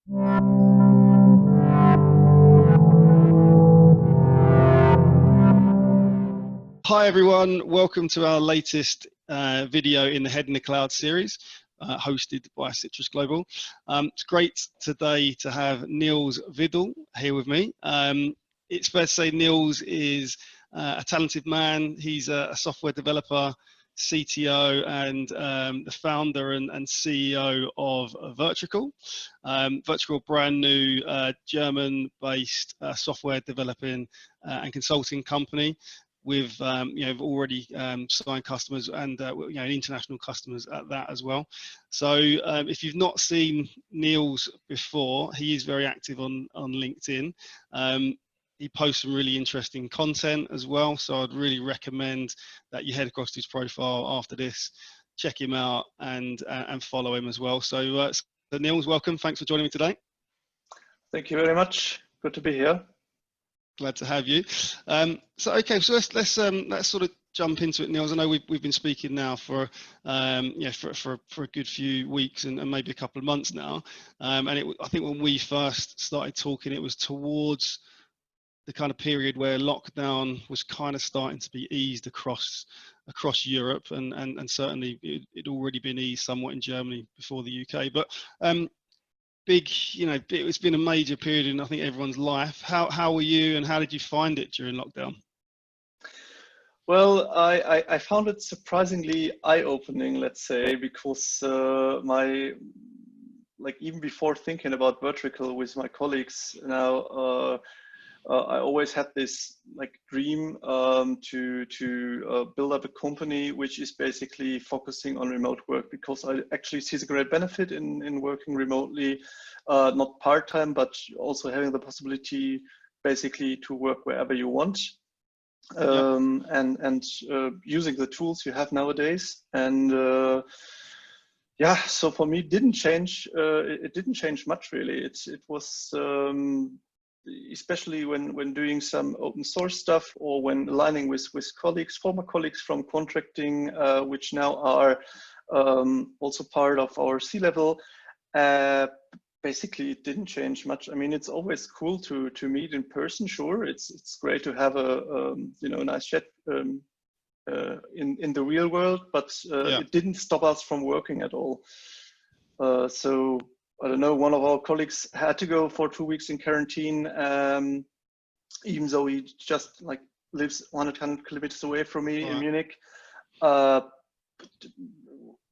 Hi everyone, welcome to our latest video in the Head in the Cloud series, hosted by Citrus Global. It's great today to have Nils Widal here with me. It's fair to say Nils is a talented man. He's a software developer, CTO, and the founder and CEO of Vertrical. Vertrical, brand new German-based software developing and consulting company with already signed customers and international customers at that as well. So if you've not seen Nils before, he is very active on LinkedIn. He posts some really interesting content as well, so I'd really recommend that you head across to his profile after this, check him out and follow him as well. So Nils, welcome. Thanks for joining me today. Thank you very much. Good to be here. Glad to have you. So let's sort of jump into it, Nils. I know we've been speaking now for for a good few weeks and maybe a couple of months now. And I think when we first started talking, it was towards the kind of period where lockdown was kind of starting to be eased across Europe, and certainly it'd already been eased somewhat in Germany before the UK. But it's been a major period in I think everyone's life. How were you, and how did you find it during lockdown? Well, I found it surprisingly eye-opening, let's say, because even before thinking about Vertrical with my colleagues now, I always had this dream to build up a company which is basically focusing on remote work, because I actually see the great benefit in working remotely, not part-time, but also having the possibility basically to work wherever you want, and using the tools you have nowadays. And so for me, it didn't change much really. It was especially when doing some open source stuff, or when aligning with colleagues, former colleagues from contracting, which now are also part of our C-level. Basically, it didn't change much. I mean, it's always cool to meet in person. Sure, it's great to have a nice chat in the real world, but it didn't stop us from working at all. So I don't know, one of our colleagues had to go for 2 weeks in quarantine, even though he just lives 110 kilometers away from me in Munich.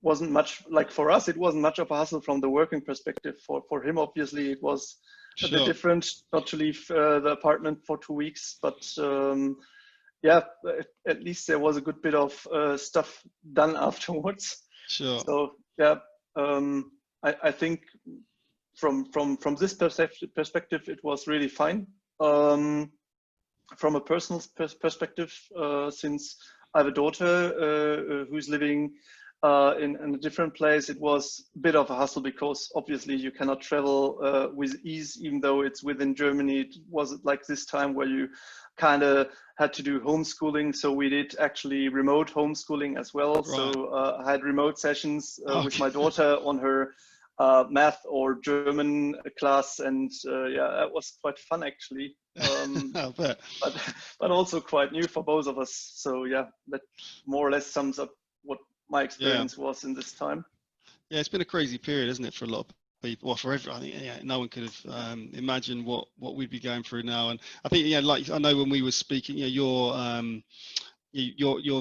Wasn't much, for us, it wasn't much of a hassle from the working perspective. For him, obviously, it was a bit different not to leave the apartment for 2 weeks. But at least there was a good bit of stuff done afterwards. Sure. So I think from this perspective, it was really fine. From a personal perspective, since I have a daughter who's living in a different place, it was a bit of a hassle, because obviously you cannot travel with ease, even though it's within Germany. It wasn't like this time where you kind of had to do homeschooling. So we did actually remote homeschooling as well. Right. So I had remote sessions with my daughter on her math or German class, and it was quite fun actually. I'll bet. But also quite new for both of us. So that more or less sums up what my experience was in this time. Yeah, it's been a crazy period, isn't it, for a lot of people? Well, for everyone. I think no one could have imagined what we'd be going through now. And I think I know when we were speaking, your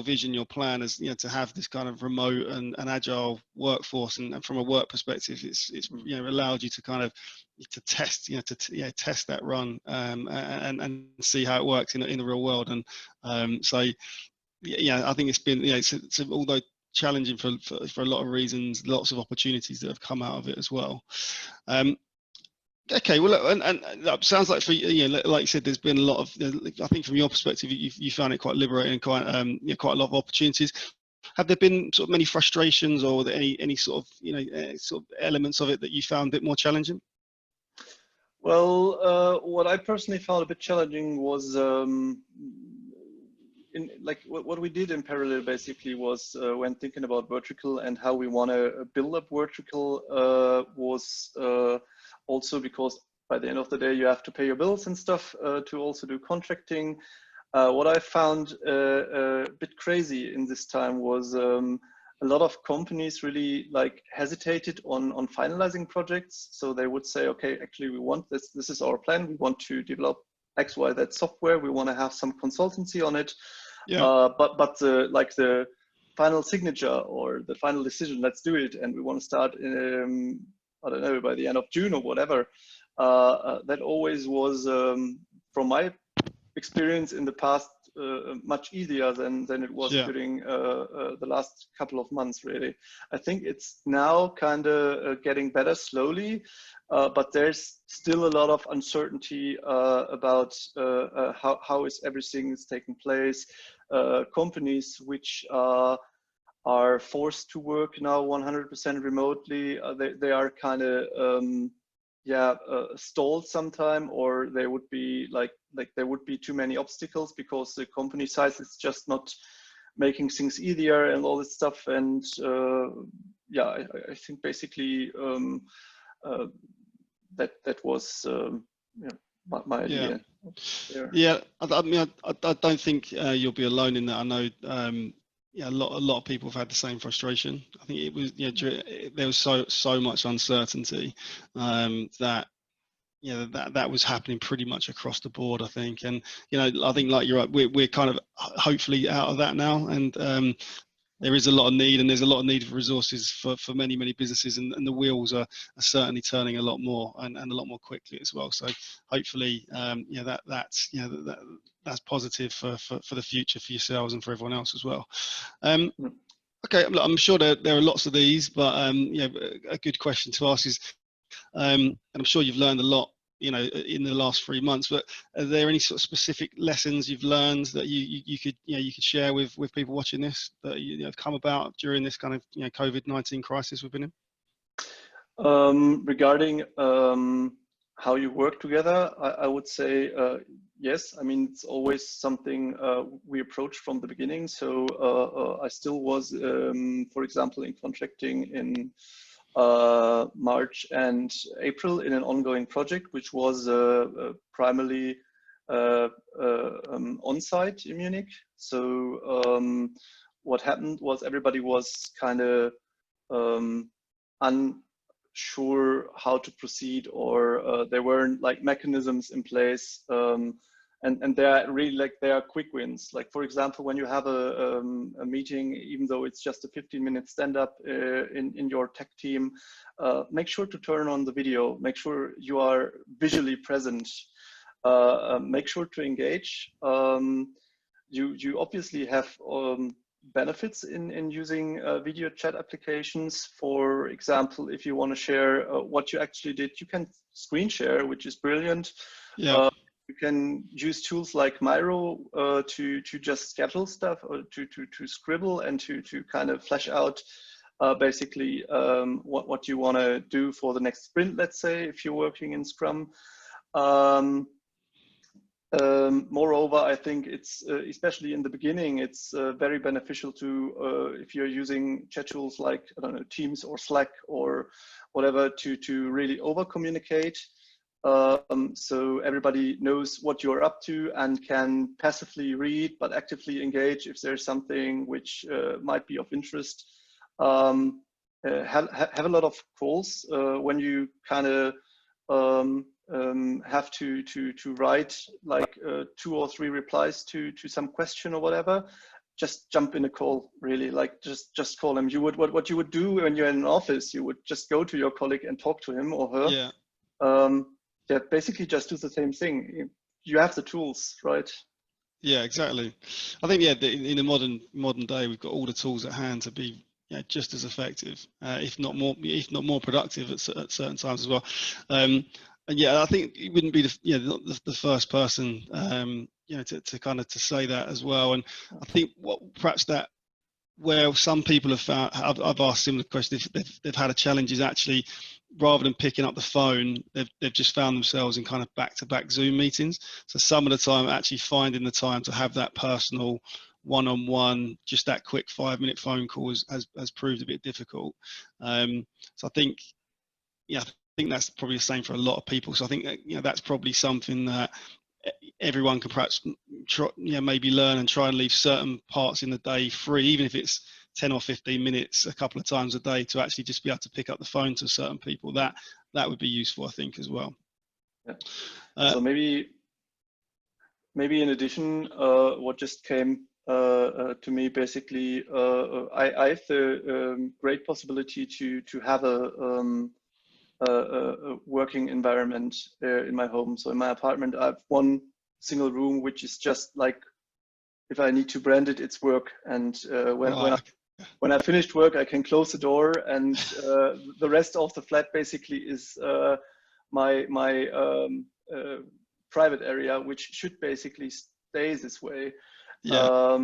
vision, your plan is to have this kind of remote and agile workforce, and from a work perspective, it's allowed you to kind of to test test that run and see how it works in the real world. And I think it's been it's although challenging for a lot of reasons, lots of opportunities that have come out of it as well. Okay, well, and that sounds like for like you said, there's been a lot of, I think from your perspective, you found it quite liberating and quite a lot of opportunities. Have there been sort of many frustrations, or any sort of sort of elements of it that you found a bit more challenging? Well, what I personally found a bit challenging was like what we did in parallel basically was when thinking about Vertrical and how we want to build up Vertrical was also because by the end of the day you have to pay your bills and stuff to also do contracting. What I found a bit crazy in this time was a lot of companies really like hesitated on finalizing projects. So they would say, okay, actually we want this. This is our plan. We want to develop X, Y, Z software. We want to have some consultancy on it. Yeah. But the final signature or the final decision, let's do it, and we want to start in, I don't know, by the end of June or whatever. That always was, from my experience in the past, much easier than it was during the last couple of months, really. I think it's now kind of getting better slowly, but there's still a lot of uncertainty about how is everything is taking place. Companies which are forced to work now 100% remotely, they are kind of stalled sometime, or they would be like there would be too many obstacles because the company size is just not making things easier and all this stuff. And I think basically that was my idea. Yeah, I mean, I don't think you'll be alone in that. I know a lot of people have had the same frustration. I think it was there was so much uncertainty that that was happening pretty much across the board, I think. And I think, like you're right, we're kind of hopefully out of that now, and there is a lot of need, and there's a lot of need for resources for many businesses, and the wheels are certainly turning a lot more and a lot more quickly as well. So hopefully that's positive for the future for yourselves and for everyone else as well. Okay, I'm sure there are lots of these, but a good question to ask is, and I'm sure you've learned a lot in the last 3 months, but are there any sort of specific lessons you've learned that you could share with people watching this that have come about during this kind of COVID-19 crisis we've been in? Regarding how you work together, I would say yes. I mean, it's always something we approach from the beginning. So I still was, for example, in contracting in March and April in an ongoing project, which was primarily on-site in Munich. So what happened was everybody was kind of unsure how to proceed, or there weren't like mechanisms in place. And they're really there are quick wins. Like, for example, when you have a meeting, even though it's just a 15-minute stand-up in your tech team, make sure to turn on the video. Make sure you are visually present. Make sure to engage. You obviously have benefits in using video chat applications. For example, if you want to share what you actually did, you can screen share, which is brilliant. Yeah. You can use tools like Miro to just schedule stuff, or to scribble and to kind of flesh out basically what you want to do for the next sprint, let's say, if you're working in Scrum. Moreover, I think it's especially in the beginning, it's very beneficial to if you're using chat tools like, I don't know, Teams or Slack or whatever, to really over communicate. So everybody knows what you're up to and can passively read but actively engage if there's something which might be of interest. Have a lot of calls when you kind of have to write like 2 or 3 replies to some question or whatever. Just jump in a call, really, like just call him. You would what you would do when you're in an office, you would just go to your colleague and talk to him or her. Yeah, basically just do the same thing. You have the tools, right? Yeah, exactly. I think in the modern day, we've got all the tools at hand to be just as effective, if not more productive at certain times as well. And yeah, I think it wouldn't be the first person to kind of to say that as well. And I think where some people have found, I've asked similar questions, they've had a challenge is actually rather than picking up the phone, they've just found themselves in kind of back-to-back Zoom meetings. So some of the time, actually finding the time to have that personal one-on-one, just that quick 5-minute phone call has proved a bit difficult. So I think, yeah, I think that's probably the same for a lot of people. So I think that, that's probably something that everyone can perhaps maybe learn and try and leave certain parts in the day free, even if it's 10 or 15 minutes a couple of times a day, to actually just be able to pick up the phone to certain people. That would be useful, I think, as well. Yeah. So maybe in addition, what just came to me, basically, I have the great possibility to have a working environment in my home. So in my apartment, I have one single room, which is just like, if I need to brand it, it's work. And when I finished work, I can close the door, and the rest of the flat basically is my private area, which should basically stay this way. Yeah.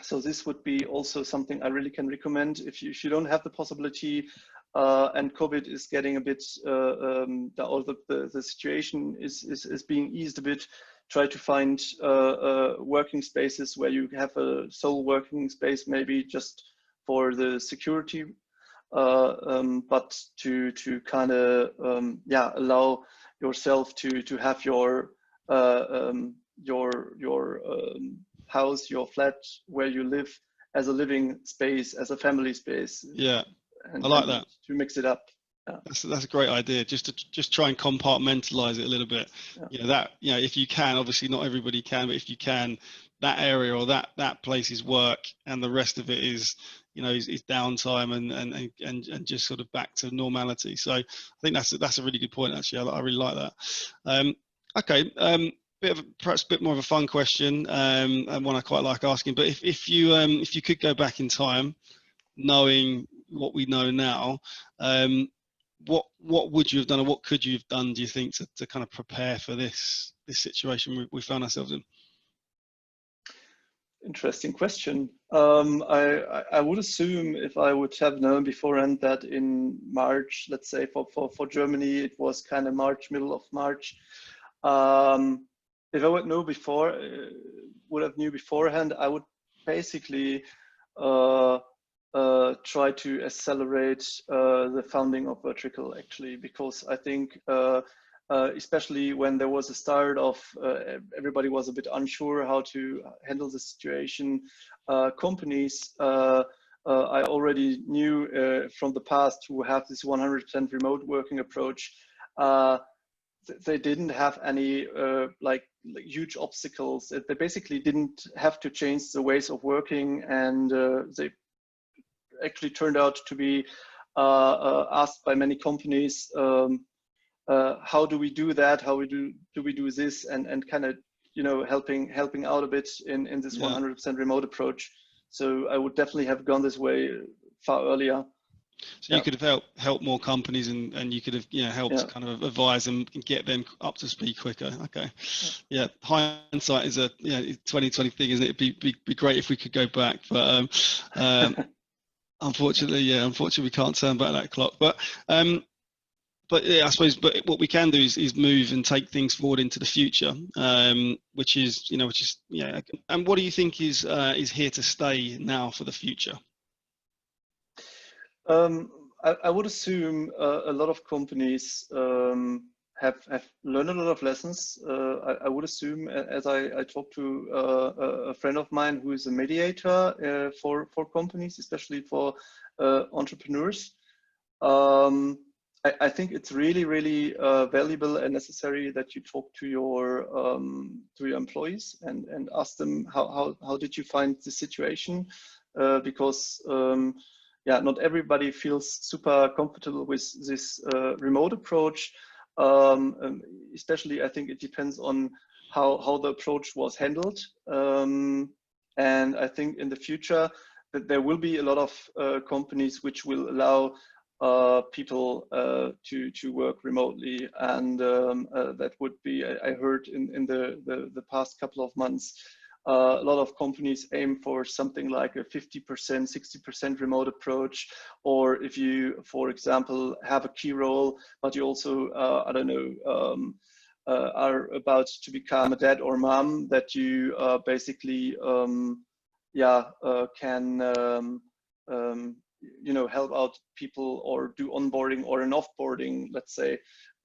So this would be also something I really can recommend if you don't have the possibility, and COVID is getting a bit, the situation is being eased a bit. Try to find working spaces where you have a sole working space, maybe just for the security, but to kind of allow yourself to have your house, your flat where you live, as a living space, as a family space. Yeah, I like that. To mix it up. Yeah. That's a great idea. Just try and compartmentalize it a little bit. Yeah. If you can, obviously not everybody can, but if you can, that area or that place is work, and the rest of it is is downtime and just sort of back to normality. So I think that's a really good point, actually. I really like that. Okay. Perhaps a bit more of a fun question, and one I quite like asking. But if you could go back in time, knowing what we know now, what would you have done, or what could you have done, do you think, to kind of prepare for this situation we found ourselves in? Interesting question. I would assume, if I would have known beforehand that in March, let's say for Germany, it was kind of middle of March. If I would know knew beforehand, I would basically try to accelerate the founding of Vertrical, actually, because I think especially when there was a start of everybody was a bit unsure how to handle the situation. Companies I already knew from the past who have this 100% remote working approach, they didn't have any like huge obstacles. They basically didn't have to change the ways of working, and they actually turned out to be asked by many companies, how do we do that? How do we do this? And kind of helping out a bit in this 100% remote approach. So I would definitely have gone this way far earlier. So you could have helped more companies, and you could have helped kind of advise them and get them up to speed quicker. Okay. Yeah, hindsight is a 2020 thing, isn't it? It'd be great if we could go back, but unfortunately we can't turn back that clock. But yeah, I suppose what we can do is move and take things forward into the future, which is And what do you think is here to stay now for the future? I would assume a lot of companies have learned a lot of lessons. I would assume, as I talked to a friend of mine who is a mediator for companies, especially for entrepreneurs. I think it's really, really valuable and necessary that you talk to your employees and ask them how did you find the situation, because not everybody feels super comfortable with this remote approach. Especially, I think it depends on how the approach was handled. And I think in the future that there will be a lot of companies which will allow people to work remotely, and that would be, I heard in the past couple of months, A lot of companies aim for something like a 50%, 60% remote approach. Or if you, for example, have a key role, but you also, I don't know, are about to become a dad or mom, that you basically, can, you know, help out people or do onboarding or an offboarding, let's say,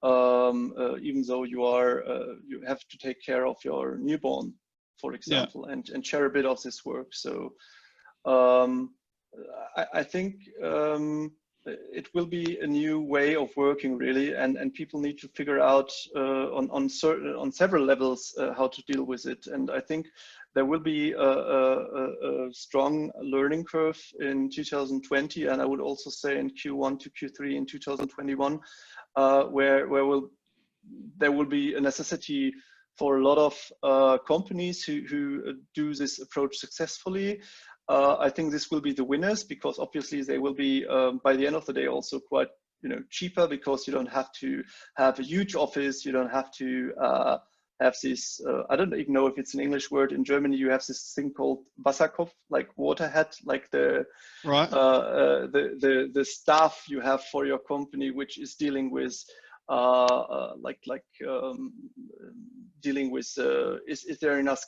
even though you are, you have to take care of your newborn, for example, and share a bit of this work. So I think it will be a new way of working, really, and people need to figure out on several levels how to deal with it. And I think there will be a strong learning curve in 2020, and I would also say in Q1 to Q3 in 2021, where there will be a necessity for a lot of companies who do this approach successfully. I think this will be the winners, because obviously they will be, by the end of the day, also quite, you know, cheaper, because you don't have to have a huge office. You don't have to have this, I don't even know if it's an English word. In Germany, you have this thing called Wasserkopf, like water hat, like the staff you have for your company, which is dealing with dealing with is there enough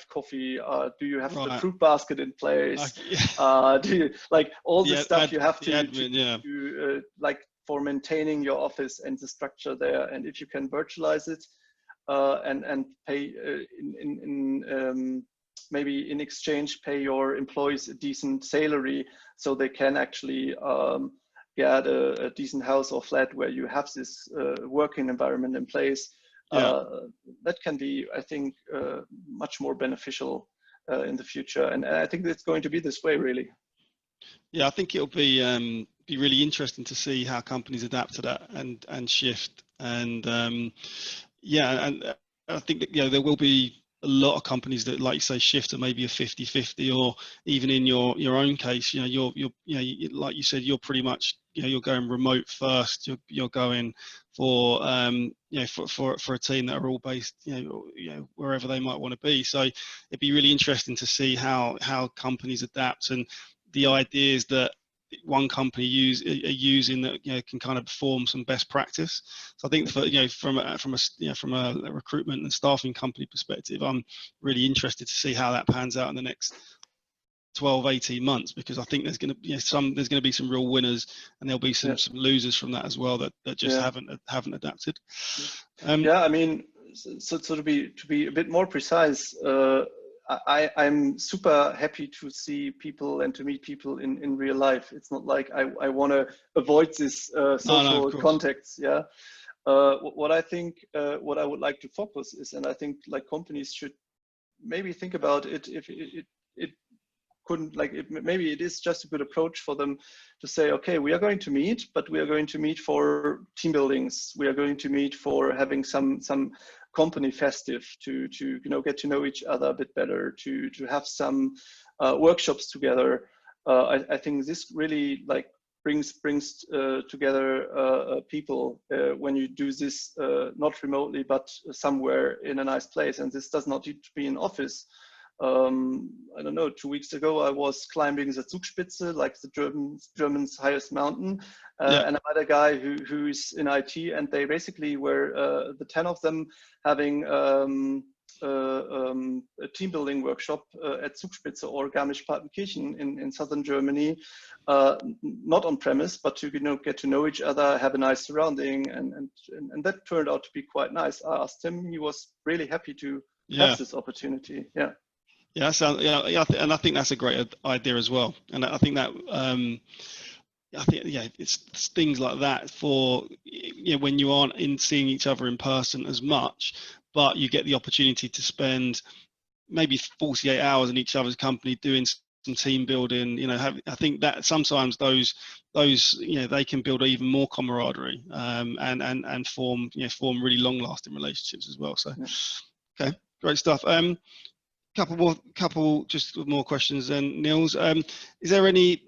coffee, do you have the fruit basket in place, do you, like, all the stuff you have to admin, like, for maintaining your office and the structure there. And if you can virtualize it and pay maybe in exchange pay your employees a decent salary, so they can actually get a decent house or flat where you have this working environment in place, that can be, I think, much more beneficial in the future. And I think it's going to be this way, really. Yeah, I think it'll be really interesting to see how companies adapt to that and shift. And and I think that, you know, there will be a lot of companies that, like you say, shift to maybe a 50-50, or even in your own case, you know, you're like you said, you're pretty much, you know, you're going remote first. You're going for you know, for a team that are all based, you know, wherever they might want to be. So it'd be really interesting to see how companies adapt, and the ideas that one company are using that, you know, can kind of form some best practice. So I think, for, you know, from a recruitment and staffing company perspective, I'm really interested to see how that pans out in the next 12-18 months, because I think there's going to, you know, there's going to be some real winners, and there'll be some losers from that as well, that just haven't adapted. I mean, so to be a bit more precise, I'm super happy to see people and to meet people in real life. It's not like I want to avoid this social contacts. What I think, what I would like to focus is, and I think, like, companies should maybe think about it, if it couldn't, like, maybe it is just a good approach for them to say, okay, we are going to meet, but we are going to meet for team buildings. We are going to meet for having some company festive, to you know, get to know each other a bit better, to have some workshops together. I think this really, like, brings together people when you do this not remotely, but somewhere in a nice place. And this does not need to be an office. I don't know, 2 weeks ago I was climbing the Zugspitze, like the German's highest mountain, and I met a guy who's in IT, and they basically were the 10 of them having a team building workshop at Zugspitze or Garmisch-Partenkirchen in southern Germany, not on premise, but to, you know, get to know each other, have a nice surrounding, and that turned out to be quite nice. I asked him; he was really happy to have this opportunity. Yeah, and I think that's a great idea as well. And I think that I think, it's things like that for, you know, when you aren't seeing each other in person as much, but you get the opportunity to spend maybe 48 hours in each other's company doing some team building. You know, I think that sometimes those you know, they can build even more camaraderie and form really long-lasting relationships as well. So, okay, great stuff. Couple just more questions then, Nils. Is there any,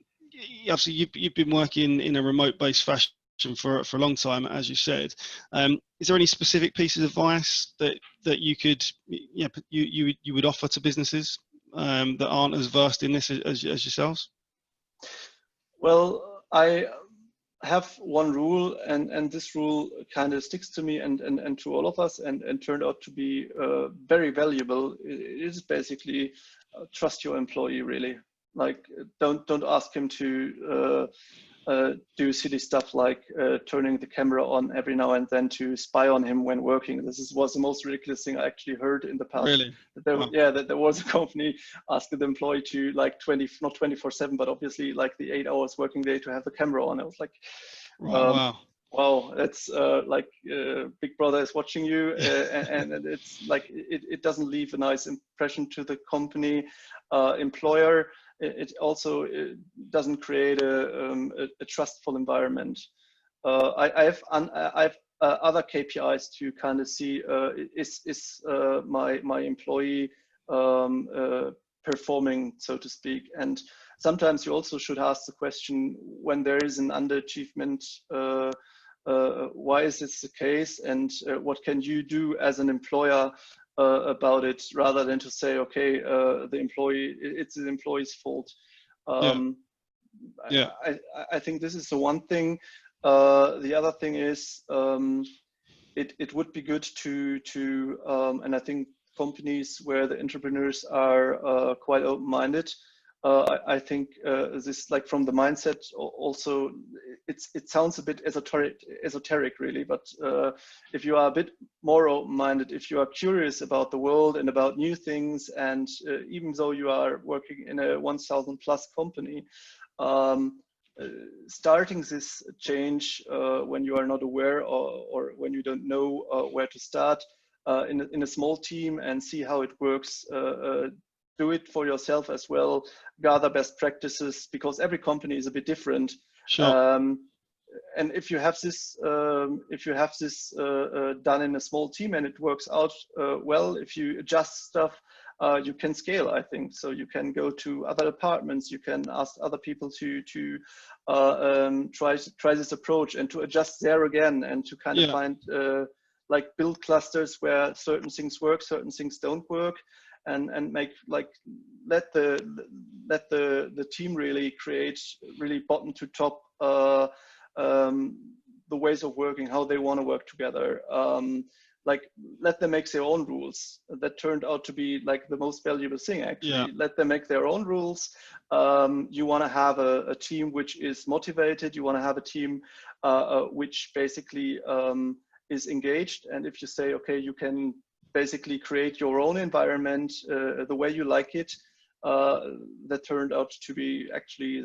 obviously you've been working in a remote based fashion for a long time, as you said. Is there any specific pieces of advice that you could you would offer to businesses that aren't as versed in this as yourselves? Well, I have one rule, and this rule kind of sticks to me and to all of us, and turned out to be very valuable. It is basically trust your employee, really. Like, don't ask him to do silly stuff like turning the camera on every now and then to spy on him when working. Was the most ridiculous thing I actually heard in the past. Really? Wow. Yeah, that there was a company asking the employee to, like, not 24/7, but obviously like the 8 hours working day, to have the camera on. I was like, wow. Wow, that's like Big Brother is watching you, and it's like it doesn't leave a nice impression to the company employer. It also doesn't create a trustful environment. I have other KPIs to kind of see is my employee performing, so to speak. And sometimes you also should ask the question, when there is an underachievement, why is this the case, and what can you do as an employer about it, rather than to say, okay, it's the employee's fault. I think this is the one thing. The other thing is, it would be good to and I think companies where the entrepreneurs are quite open-minded, I think this, like, from the mindset also, it sounds a bit esoteric really, but if you are a bit more open-minded, if you are curious about the world and about new things, and even though you are working in a 1,000 plus company, starting this change when you are not aware, or when you don't know where to start, in a small team, and see how it works. Do it for yourself as well. Gather best practices, because every company is a bit different. Sure. And if you have this, done in a small team and it works out well, if you adjust stuff, you can scale, I think. So you can go to other departments. You can ask other people to try this approach, and to adjust there again, and to kind of find like build clusters where certain things work, certain things don't work. And make, like, let the team really create really bottom to top the ways of working, how they want to work together. Like, let them make their own rules. That turned out to be like the most valuable thing, actually. Let them make their own rules. You want to have a team which is motivated. You want to have a team which basically is engaged. And if you say, okay, you can basically create your own environment the way you like it, that turned out to be actually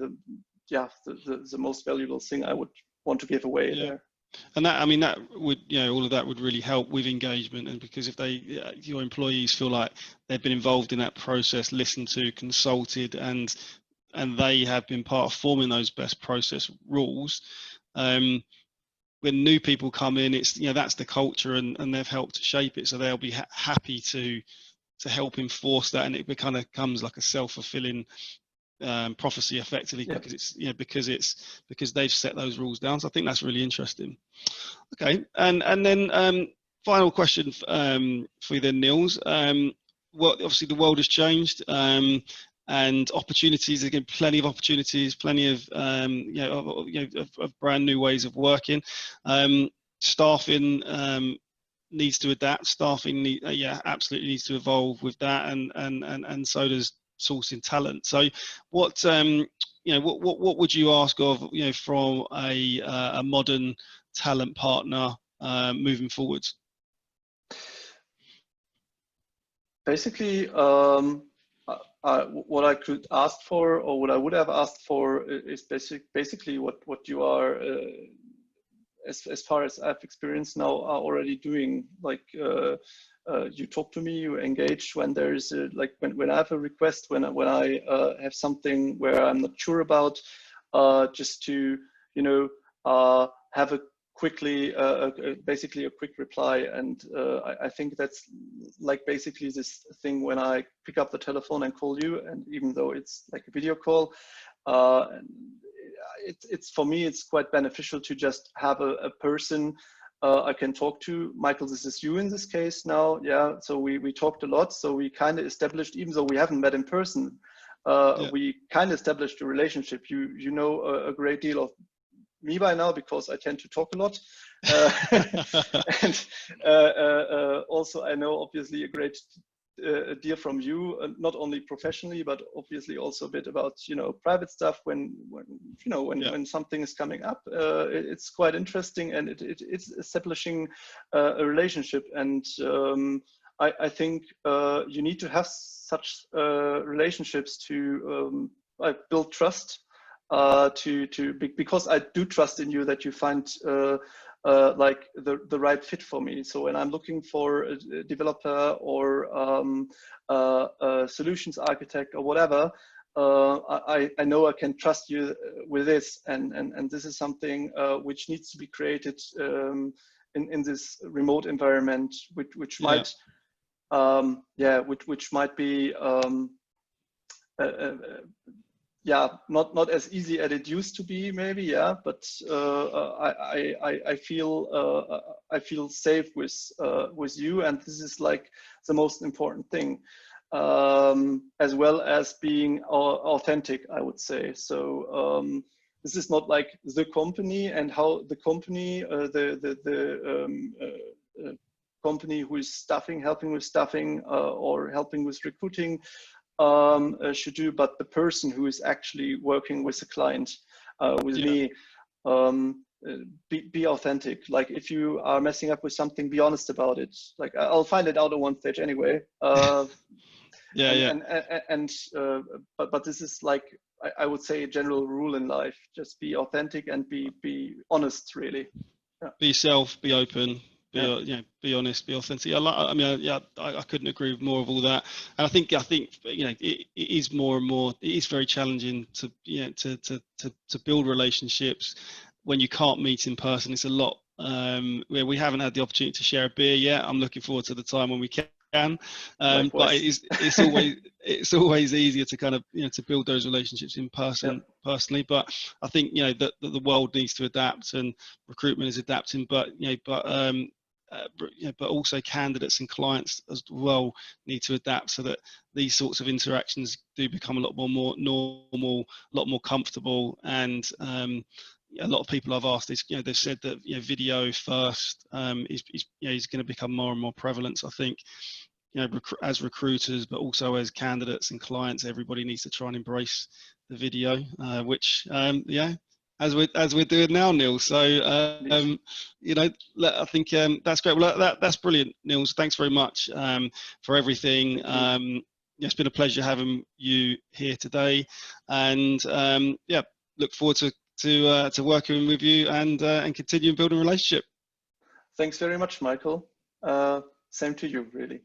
the most valuable thing I would want to give away there. And that, I mean, that would, all of that would really help with engagement. And because if your employees feel like they've been involved in that process, listened to, consulted, and they have been part of forming those best process rules, when new people come in, it's, that's the culture, and they've helped to shape it, so they'll be happy to help enforce that, and it kind of comes like a self-fulfilling prophecy, effectively, because they've set those rules down. So I think that's really interesting. Okay, and then final question for you then, Nils. Well, obviously the world has changed. And opportunities, again, plenty of opportunities, plenty of of brand new ways of working. Staffing needs to adapt. Staffing, absolutely needs to evolve with that, and so does sourcing talent. So, what would you ask of from a modern talent partner moving forwards? Basically, what I could ask for, or what I would have asked for, is basically what you are, as far as I've experienced now, are already doing. Like, you talk to me, you engage when there is when I have a request, when I have something where I'm not sure about, just to have a basically a quick reply. And I think that's like basically this thing when I pick up the telephone and call you, and even though it's like a video call, it's for me, it's quite beneficial to just have a person I can talk to. Michael, this is you in this case now. Yeah. So we talked a lot. So we kind of established, even though we haven't met in person, we kind of established a relationship. You know a great deal of me by now because I tend to talk a lot. And also I know obviously a great deal from you, not only professionally, but obviously also a bit about, private stuff when something is coming up. It's quite interesting, and it's establishing a relationship. And I think you need to have such relationships to build trust, because I do trust in you that you find like the right fit for me. So when I'm looking for a developer or a solutions architect or whatever, I know I can trust you with this, and this is something which needs to be created in this remote environment, which might which might be not as easy as it used to be, maybe, but I feel safe with you, and this is like the most important thing, as well as being authentic, I would say. So this is not like the company and how the company, company who is helping with staffing or helping with recruiting should do, but the person who is actually working with the client, with me. Be authentic. Like if you are messing up with something, be honest about it. Like I'll find it out at one stage anyway. But this is like, I would say, a general rule in life. Just be authentic and be honest, really. Be yourself, be open. Be honest, be authentic. I couldn't agree with more of all that. And I think it is more and more. It is very challenging to build relationships when you can't meet in person. It's a lot. We haven't had the opportunity to share a beer yet. I'm looking forward to the time when we can. But it's always easier to kind of to build those relationships in person personally. But I think that the world needs to adapt, and recruitment is adapting. But but also candidates and clients as well need to adapt so that these sorts of interactions do become a lot more normal, a lot more comfortable. And a lot of people I've asked this, they've said that video first is going to become more and more prevalent. So I think as recruiters, but also as candidates and clients, everybody needs to try and embrace the video, which as we're doing now, Nils. So I think that's great. Well, that's brilliant, Nils. Thanks very much for everything. It's been a pleasure having you here today, and look forward to working with you and continuing building a relationship. Thanks very much, Michael. Same to you, really.